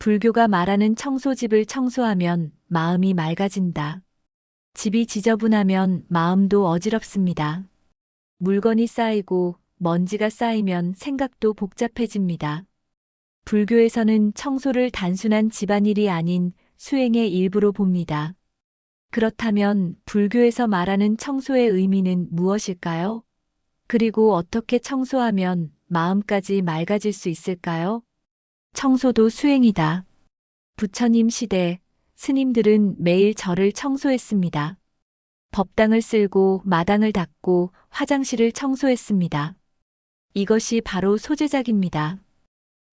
불교가 말하는 청소집을 청소하면 마음이 맑아진다. 집이 지저분하면 마음도 어지럽습니다. 물건이 쌓이고 먼지가 쌓이면 생각도 복잡해집니다. 불교에서는 청소를 단순한 집안일이 아닌 수행의 일부로 봅니다. 그렇다면 불교에서 말하는 청소의 의미는 무엇일까요? 그리고 어떻게 청소하면 마음까지 맑아질 수 있을까요? 청소도 수행이다. 부처님 시대 스님들은 매일 절을 청소했습니다. 법당을 쓸고 마당을 닦고 화장실을 청소했습니다. 이것이 바로 소제작입니다.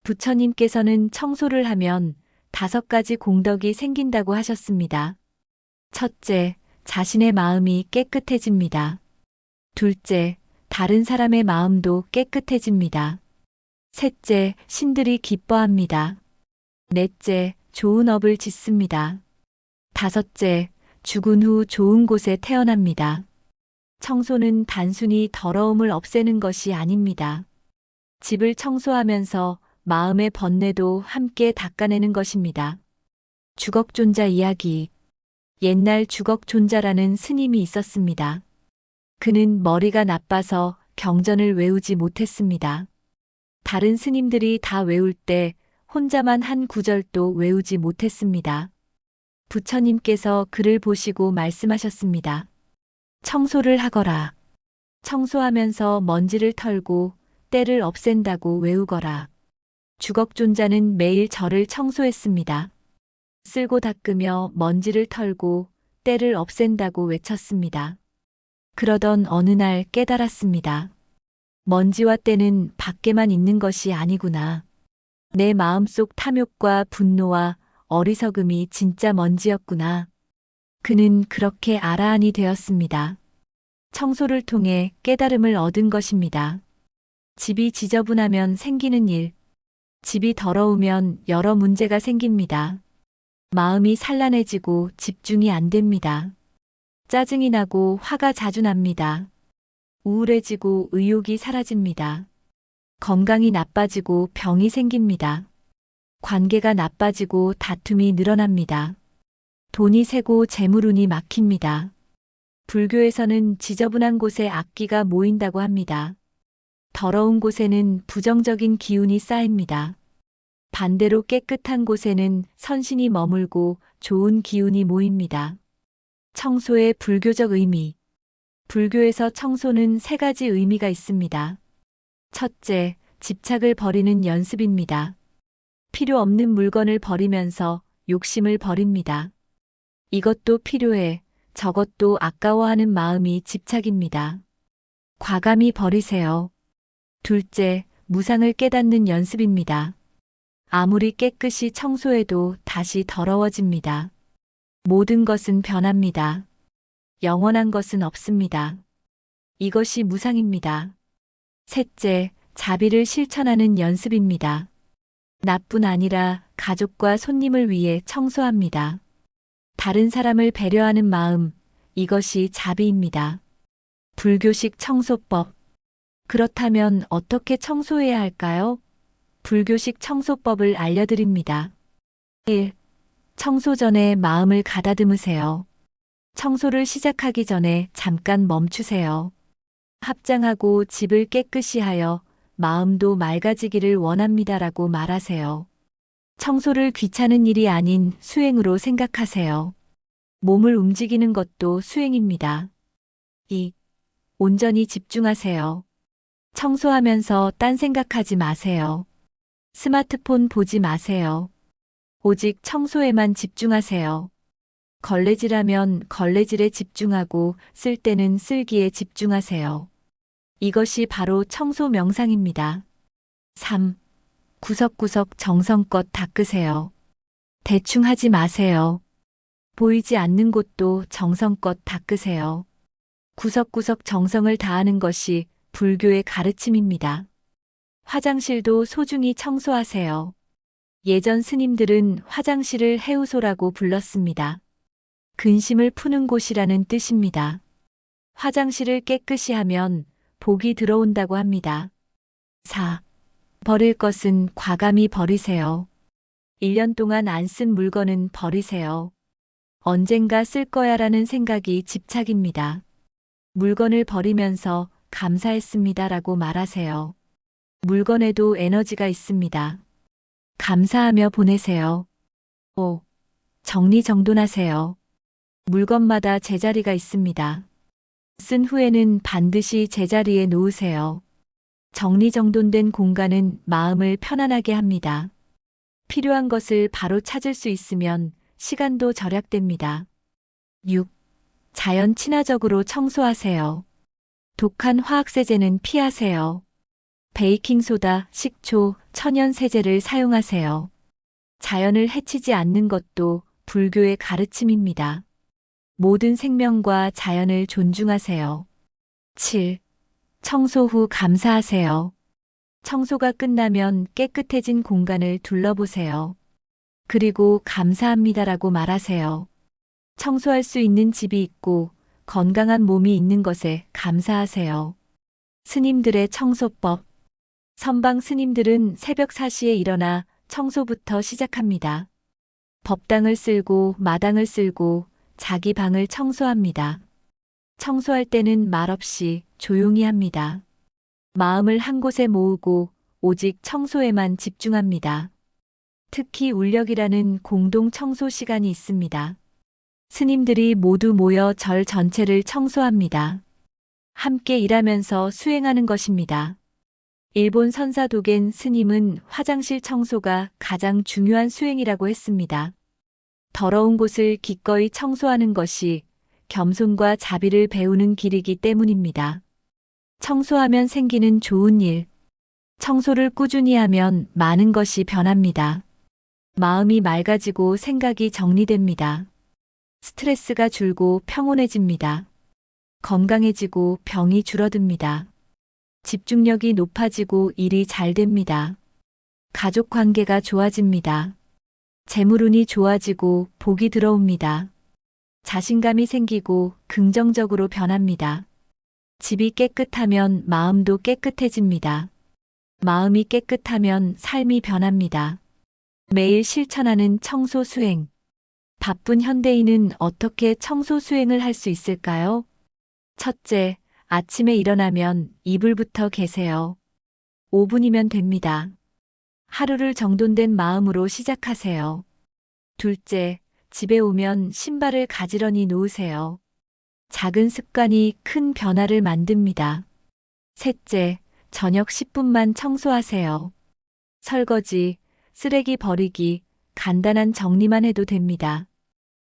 부처님께서는 청소를 하면 5가지 공덕이 생긴다고 하셨습니다. 첫째, 자신의 마음이 깨끗해집니다. 둘째, 다른 사람의 마음도 깨끗해집니다. 셋째, 신들이 기뻐합니다. 넷째, 좋은 업을 짓습니다. 다섯째, 죽은 후 좋은 곳에 태어납니다. 청소는 단순히 더러움을 없애는 것이 아닙니다. 집을 청소하면서 마음의 번뇌도 함께 닦아내는 것입니다. 주걱존자 이야기. 옛날 주걱존자라는 스님이 있었습니다. 그는 머리가 나빠서 경전을 외우지 못했습니다. 다른 스님들이 다 외울 때 혼자만 한 구절도 외우지 못했습니다. 부처님께서 그를 보시고 말씀하셨습니다. 청소를 하거라. 청소하면서 먼지를 털고 때를 없앤다고 외우거라. 주걱존자는 매일 절을 청소했습니다. 쓸고 닦으며 먼지를 털고 때를 없앤다고 외쳤습니다. 그러던 어느 날 깨달았습니다. 먼지와 때는 밖에만 있는 것이 아니구나. 내 마음속 탐욕과 분노와 어리석음이 진짜 먼지였구나. 그는 그렇게 알아하니 되었습니다. 청소를 통해 깨달음을 얻은 것입니다. 집이 지저분하면 생기는 일. 집이 더러우면 여러 문제가 생깁니다. 마음이 산란해지고 집중이 안 됩니다. 짜증이 나고 화가 자주 납니다. 우울해지고 의욕이 사라집니다. 건강이 나빠지고 병이 생깁니다. 관계가 나빠지고 다툼이 늘어납니다. 돈이 새고 재물운이 막힙니다. 불교에서는 지저분한 곳에 악기가 모인다고 합니다. 더러운 곳에는 부정적인 기운이 쌓입니다. 반대로 깨끗한 곳에는 선신이 머물고 좋은 기운이 모입니다. 청소의 불교적 의미. 불교에서 청소는 3가지 의미가 있습니다. 첫째, 집착을 버리는 연습입니다. 필요 없는 물건을 버리면서 욕심을 버립니다. 이것도 필요해, 저것도 아까워하는 마음이 집착입니다. 과감히 버리세요. 둘째, 무상을 깨닫는 연습입니다. 아무리 깨끗이 청소해도 다시 더러워집니다. 모든 것은 변합니다. 영원한 것은 없습니다. 이것이 무상입니다. 셋째, 자비를 실천하는 연습입니다. 나뿐 아니라 가족과 손님을 위해 청소합니다. 다른 사람을 배려하는 마음, 이것이 자비입니다. 불교식 청소법. 그렇다면 어떻게 청소해야 할까요? 불교식 청소법을 알려드립니다. 1. 청소 전에 마음을 가다듬으세요. 청소를 시작하기 전에 잠깐 멈추세요. 합장하고 집을 깨끗이 하여 마음도 맑아지기를 원합니다라고 말하세요. 청소를 귀찮은 일이 아닌 수행으로 생각하세요. 몸을 움직이는 것도 수행입니다. 2. 온전히 집중하세요. 청소하면서 딴 생각하지 마세요. 스마트폰 보지 마세요. 오직 청소에만 집중하세요. 걸레질하면 걸레질에 집중하고 쓸 때는 쓸기에 집중하세요. 이것이 바로 청소 명상입니다. 3. 구석구석 정성껏 닦으세요. 대충 하지 마세요. 보이지 않는 곳도 정성껏 닦으세요. 구석구석 정성을 다하는 것이 불교의 가르침입니다. 화장실도 소중히 청소하세요. 예전 스님들은 화장실을 해우소라고 불렀습니다. 근심을 푸는 곳이라는 뜻입니다. 화장실을 깨끗이 하면 복이 들어온다고 합니다. 4. 버릴 것은 과감히 버리세요. 1년 동안 안 쓴 물건은 버리세요. 언젠가 쓸 거야라는 생각이 집착입니다. 물건을 버리면서 감사했습니다라고 말하세요. 물건에도 에너지가 있습니다. 감사하며 보내세요. 5. 정리정돈하세요. 물건마다 제자리가 있습니다. 쓴 후에는 반드시 제자리에 놓으세요. 정리정돈된 공간은 마음을 편안하게 합니다. 필요한 것을 바로 찾을 수 있으면 시간도 절약됩니다. 6. 자연 친화적으로 청소하세요. 독한 화학세제는 피하세요. 베이킹소다, 식초, 천연세제를 사용하세요. 자연을 해치지 않는 것도 불교의 가르침입니다. 모든 생명과 자연을 존중하세요. 7. 청소 후 감사하세요. 청소가 끝나면 깨끗해진 공간을 둘러보세요. 그리고 감사합니다라고 말하세요. 청소할 수 있는 집이 있고 건강한 몸이 있는 것에 감사하세요. 스님들의 청소법. 선방 스님들은 새벽 4시에 일어나 청소부터 시작합니다. 법당을 쓸고 마당을 쓸고 자기 방을 청소합니다. 청소할 때는 말없이 조용히 합니다. 마음을 한 곳에 모으고 오직 청소에만 집중합니다. 특히 울력이라는 공동 청소 시간이 있습니다. 스님들이 모두 모여 절 전체를 청소합니다. 함께 일하면서 수행하는 것입니다. 일본 선사도겐 스님은 화장실 청소가 가장 중요한 수행이라고 했습니다. 더러운 곳을 기꺼이 청소하는 것이 겸손과 자비를 배우는 길이기 때문입니다. 청소하면 생기는 좋은 일. 청소를 꾸준히 하면 많은 것이 변합니다. 마음이 맑아지고 생각이 정리됩니다. 스트레스가 줄고 평온해집니다. 건강해지고 병이 줄어듭니다. 집중력이 높아지고 일이 잘 됩니다. 가족 관계가 좋아집니다. 재물운이 좋아지고 복이 들어옵니다. 자신감이 생기고 긍정적으로 변합니다. 집이 깨끗하면 마음도 깨끗해집니다. 마음이 깨끗하면 삶이 변합니다. 매일 실천하는 청소 수행. 바쁜 현대인은 어떻게 청소 수행을 할 수 있을까요? 첫째, 아침에 일어나면 이불부터 개세요. 5분이면 됩니다. 하루를 정돈된 마음으로 시작하세요. 둘째, 집에 오면 신발을 가지런히 놓으세요. 작은 습관이 큰 변화를 만듭니다. 셋째, 저녁 10분만 청소하세요. 설거지, 쓰레기 버리기, 간단한 정리만 해도 됩니다.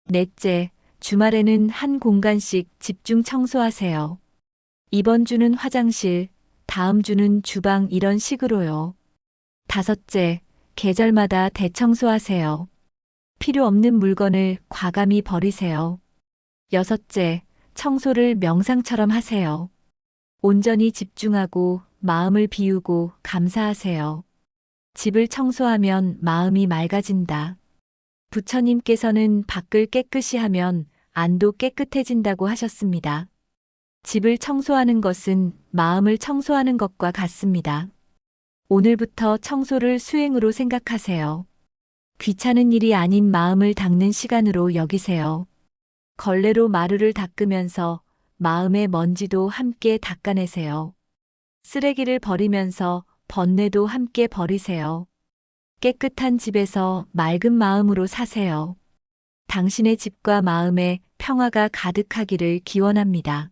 넷째, 주말에는 한 공간씩 집중 청소하세요. 이번 주는 화장실, 다음 주는 주방 이런 식으로요. 다섯째, 계절마다 대청소하세요. 필요 없는 물건을 과감히 버리세요. 여섯째, 청소를 명상처럼 하세요. 온전히 집중하고 마음을 비우고 감사하세요. 집을 청소하면 마음이 맑아진다. 부처님께서는 밖을 깨끗이 하면 안도 깨끗해진다고 하셨습니다. 집을 청소하는 것은 마음을 청소하는 것과 같습니다. 오늘부터 청소를 수행으로 생각하세요. 귀찮은 일이 아닌 마음을 닦는 시간으로 여기세요. 걸레로 마루를 닦으면서 마음의 먼지도 함께 닦아내세요. 쓰레기를 버리면서 번뇌도 함께 버리세요. 깨끗한 집에서 맑은 마음으로 사세요. 당신의 집과 마음에 평화가 가득하기를 기원합니다.